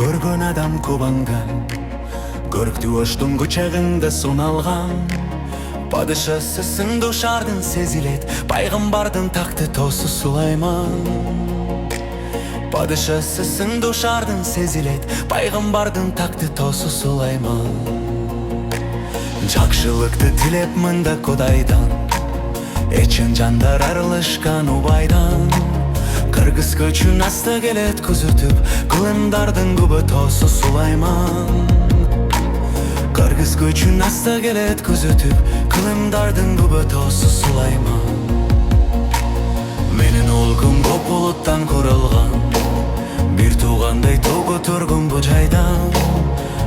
көргөн адам кубанган, көрктүү оштун кучагында суналган. Падышасысың душардын сезилет, пайгамбардын такты тоосу Сулайман. Падышасысың душардын сезилет, пайгамбардын такты тоосу Сулайман. Жакшылыкты тилеп мында Кудайдан, эчен жандар арылышкан убайдан. Кыргыз көчүн асты келет күзүтүп, кылымдардын күбө тоосу Сулайман. Кыргыз көчүн асты келет күзүтүп, кылымдардын күбө тоосу Сулайман. Менин улкум көк булуттан курулган, бир туугандай тоо көтөргөн бу жайдан.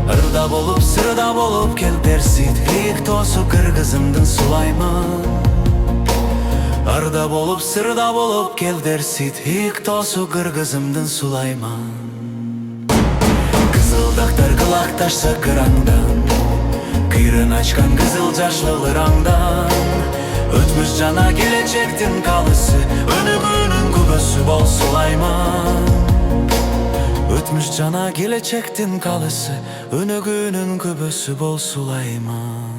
Ырда болуп, сырда болуп кел дерсит, Ыйык тоосу кыргызымдын Сулайман. Ырда болуп, сырда болуп кел дерсит, Ыйык тоосу кыргызымдын Сулайман. Кызылдактар кылакташса кыраңдан, кыйрын ачкан кызыл жашлыл ыраңдан. Өтмүш жана келечектин калысы, өнүгүүнүн күбөсү бол Сулайман. Өтмүш жана келечектин калысы, өнүгүүнүн күбөсү бол Сулайман.